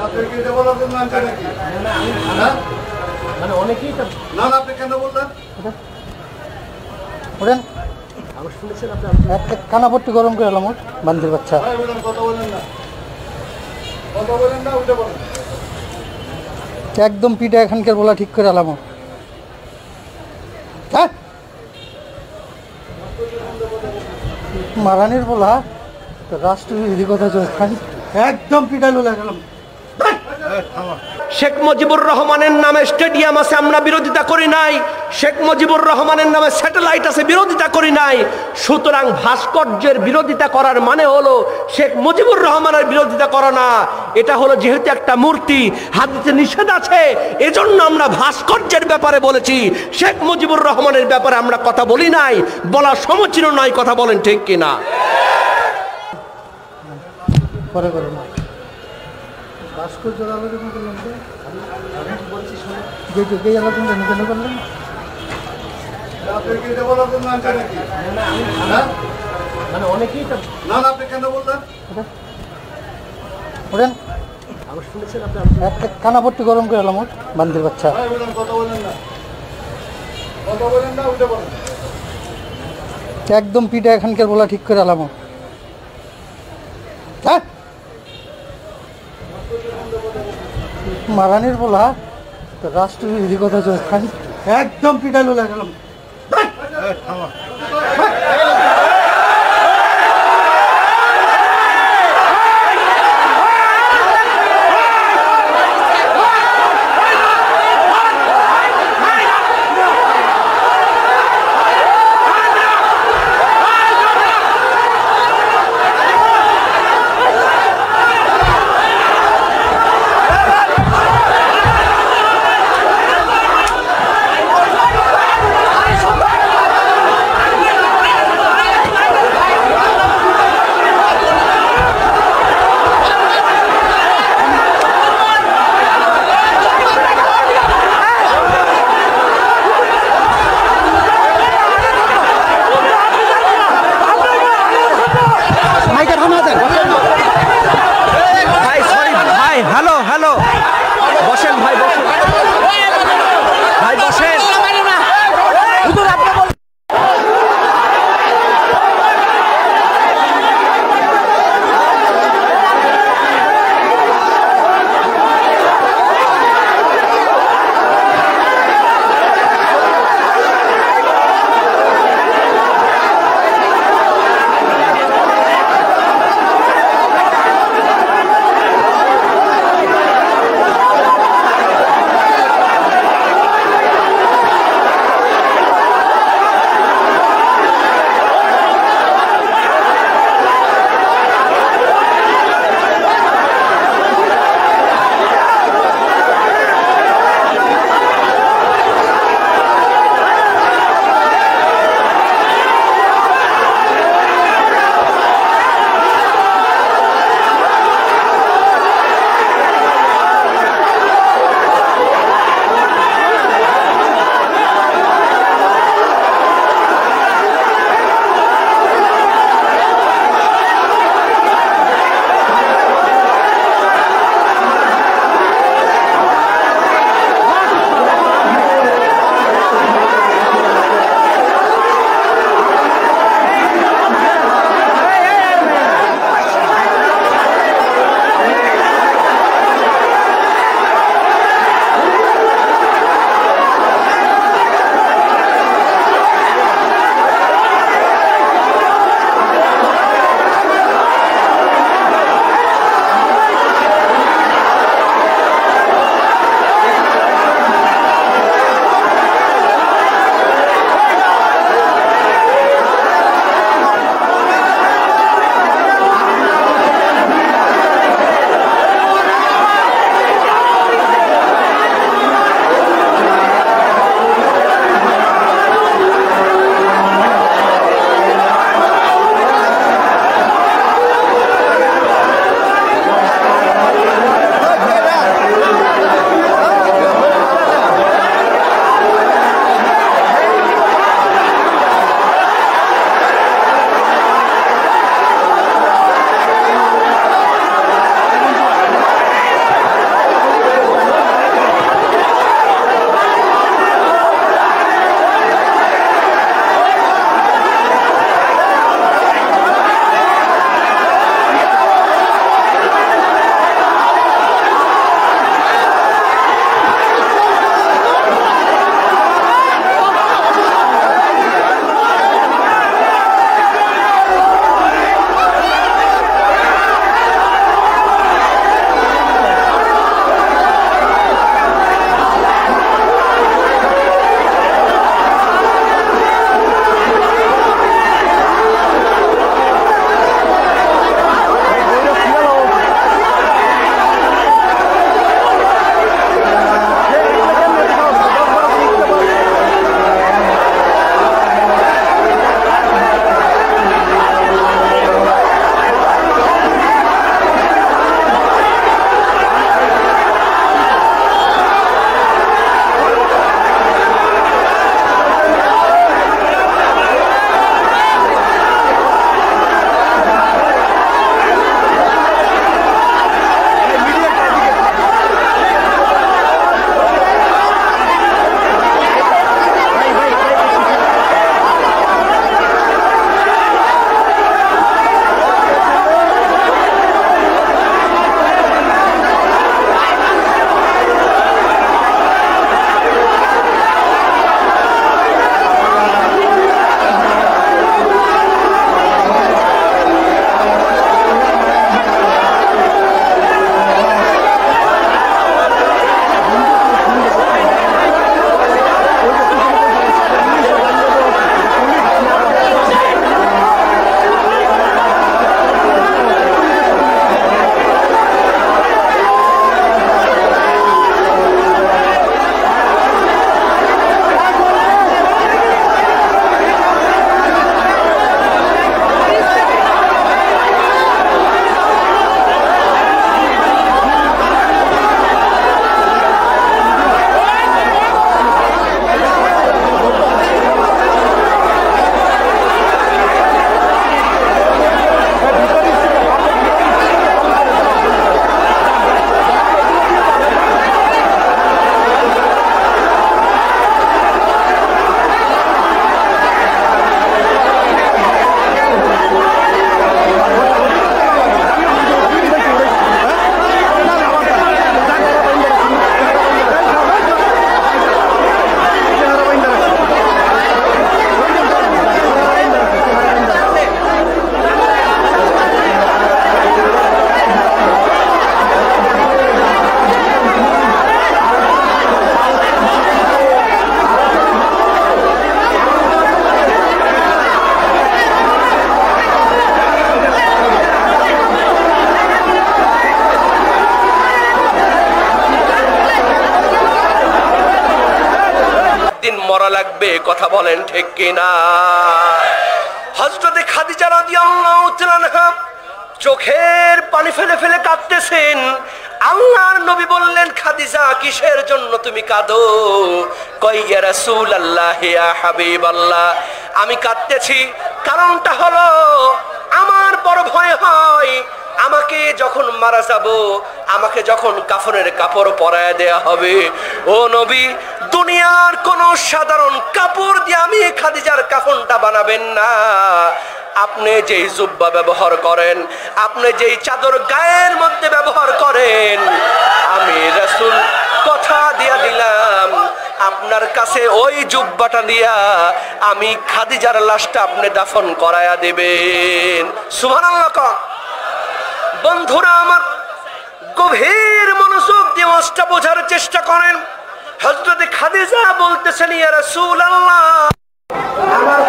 আপনি কি এটা বলার জন্য আনছেন নাকি? হ্যাঁ মানে অনেকেই না না আপনি কেন বললেন? ওরেন আমি শুনেছেন আপনি একটা কানাপট্টি গরম করে এলাম বান্দির বাচ্চা। কথা বলেন না, কথা বলেন না, উঠে বলেন। একদম পিঠা এখানকার বলা ঠিক করে এলাম। হ্যাঁ মারানির বলা রাষ্ট্রবিরোধী কথা চলছে, একদম পিঠা লোলা গেলাম। শেখ মুজিবুর রহমানের নামে স্টেডিয়াম আছে, আমরা বিরোধিতা করি নাই। শেখ মুজিবুর রহমানের নামে স্যাটেলাইট আছে, বিরোধিতা করি নাই। সুতরাং ভাস্কর্যের বিরোধিতা করার মানে হলো শেখ মুজিবুর রহমানের বিরোধিতা করা না। এটা হলো যেহেতু একটা মূর্তি, হাদিসে নিষেধ আছে, এজন্য আমরা ভাস্কর্যের ব্যাপারে বলেছি। শেখ মুজিবুর রহমানের ব্যাপারে আমরা কথা বলি নাই, বলা সমীচীন নয়। কথা বলেন ঠিক কিনা? পরে করে না ভাস্কর্য আলোচনা করলাম তো আমি বলছি যে আলোচনা কেন করলেন? আপনি কি এটা বলার জন্য আনছেন নাকি? হ্যাঁ মানে অনেকেই না না আপনি কেন বললেন? ওরেন আমি শুনেছেন আপনি একটা কানাপট্টি গরম করে এলাম বান্দির বাচ্চা। কথা বলেন না, কথা বলেন না, উঠে বলেন। একদম পিঠা এখানকার বলা ঠিক করে এলাম। হ্যাঁ মারানির বলা রাষ্ট্রবিরোধী কথা চলছে, একদম পিঠা লোলা গেলাম। মরা লাগবে, কথা বলেন ঠিক কিনা? হযরতে খাদিজা রাদিয়াল্লাহু তাআলা আনহা চোখের পানি ফেলে ফেলে কাঁদতেছেন। আল্লাহর নবী বললেন, খাদিজা কিসের জন্য তুমি কাঁদো? কয়, ইয়া রাসূলুল্লাহ, ইয়া হাবিবাল্লাহ, আমি কাঁদতেছি কারণটা হলো আমার বড় ভয় হয় আমাকে যখন মারা যাব, আমাকে যখন কাফনের কাপড় পরায় দেয়া হবে, ও নবী, দুনিয়ার কোন সাধারণ কাপড় দিয়ে আমি খাদিজার কাফনটা বানাবেন না। আপনি যেই জুব্বা ব্যবহার করেন, আপনি যেই চাদর গায়ের মধ্যে ব্যবহার করেন, আমি রাসূল কথা দিয়া দিলাম আপনার কাছে ওই জুব্বাটা দিয়া আমি খাদিজার লাশটা আপনি দাফন করায়া দিবেন। সুবহানাল্লাহ। বন্ধুরা আমার, গভীর মনোযোগ দিয়ে ওয়াজটা বোঝার চেষ্টা করেন। হযরত খাদিজা বলতেছেন, ইয়া রাসূলুল্লাহ, আমার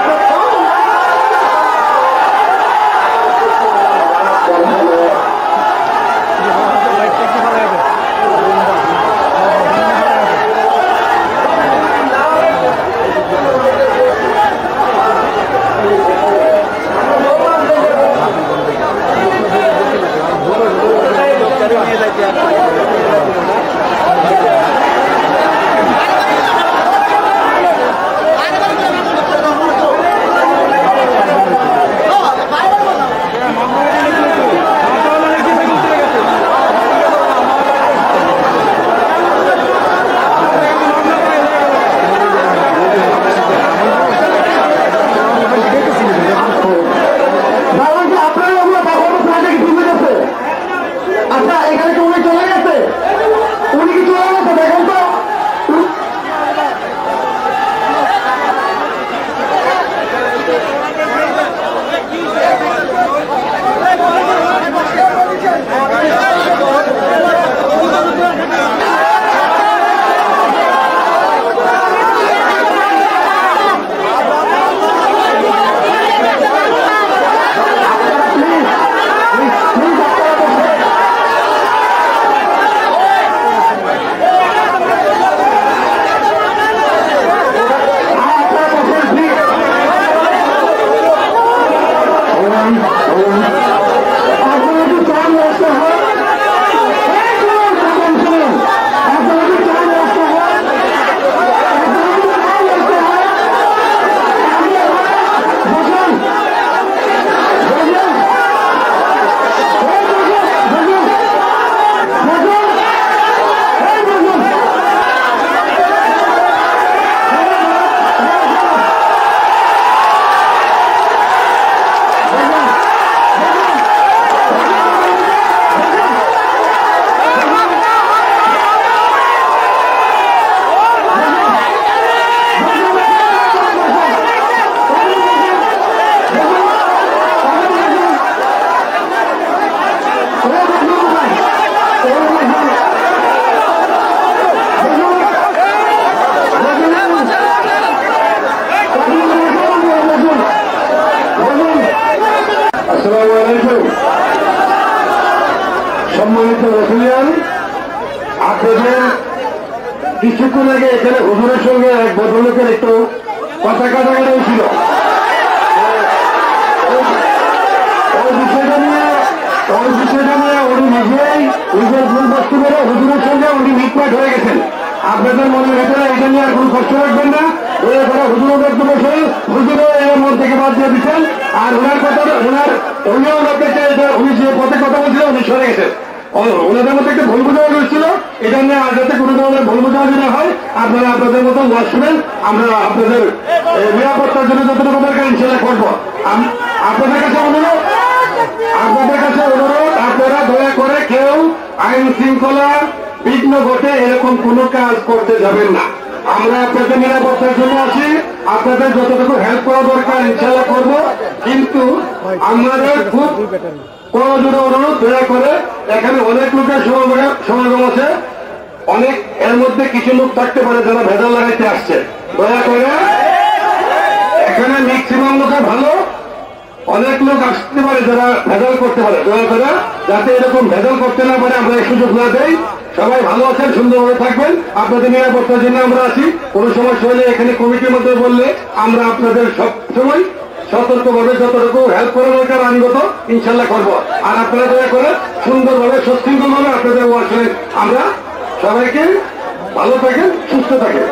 সম্মানিত রসুলিয়ান, আপনাদের কিছুক্ষণ আগে এখানে হুজুরের সঙ্গে এক ভদ্রলোকের একটু কথা কাটাকাটি হয়েছিল। ওই বিষয়টা নিয়ে উনি নিজেই নিজের ভুল বস্তু করে হুজুরের সঙ্গে উনি মিটমাট হয়ে গেছেন। আপনাদের মনের ভেতরে এটা নিয়ে আর কোনো কষ্ট রাখবেন না। দয়া করে হুজুরের বক্তব্য শুনে হুজুরও এর মন থেকে বাদ দিয়ে দিচ্ছেন। আর ওনার কথা উনিও ওনাকে উনি যে পথে কথা বলছিল উনি সরে গেছেন। ওনাদের মধ্যে একটা ভুল বোঝাবুঝি হচ্ছিল, এটা নিয়ে আর যাতে কোনো ধরনের ভুল বোঝাবুঝি না হয় আপনারা আপনাদের মতো ওয়াজ শুনেন। আমরা আপনাদের নিরাপত্তার জন্য যতটুকু দরকার ইনশাল্লাহ করবো। আপনাদের কাছে অনুরোধ আপনারা দয়া করে কেউ আইন শৃঙ্খলা বিঘ্ন ঘটে এরকম কোনো কাজ করতে যাবেন না। আমরা আপনাদের নিরাপত্তার জন্য আসি, আপনাদের যতটুকু হেল্প করা দরকার ইনশাল্লাহ করবো। কিন্তু আমাদের খুব করজোড়ে অনুরোধ, দয়া করে এখানে অনেক লোকের সমাগম আছে, অনেক এর মধ্যে কিছু লোক থাকতে পারে যারা ভেজাল লাগাইতে আসছে। দয়া করে এখানে ম্যাক্সিমাম লোকে ভালো, অনেক লোক আসতে পারে যারা ভেজাল করতে পারে। দয়া করে যাতে এরকম ভেজাল করতে না পারে আমরা এই সুযোগ না দেই। সবাই ভালো আছেন, সুন্দরভাবে থাকবেন। আপনাদের নিরাপত্তার জন্য আমরা আছি। কোনো সমস্যা হলে এখানে কমিটির মধ্যে বললে আমরা আপনাদের সব সময় সতর্কভাবে যতটুকু হেল্প করা দরকার আইনগত ইনশাল্লাহ করবো। আর আপনারা দয়া করে সুন্দরভাবে সুশৃঙ্খলভাবে আপনাদের ওয়ার্ক আমরা সবাইকে ভালো থাকেন, সুস্থ থাকেন।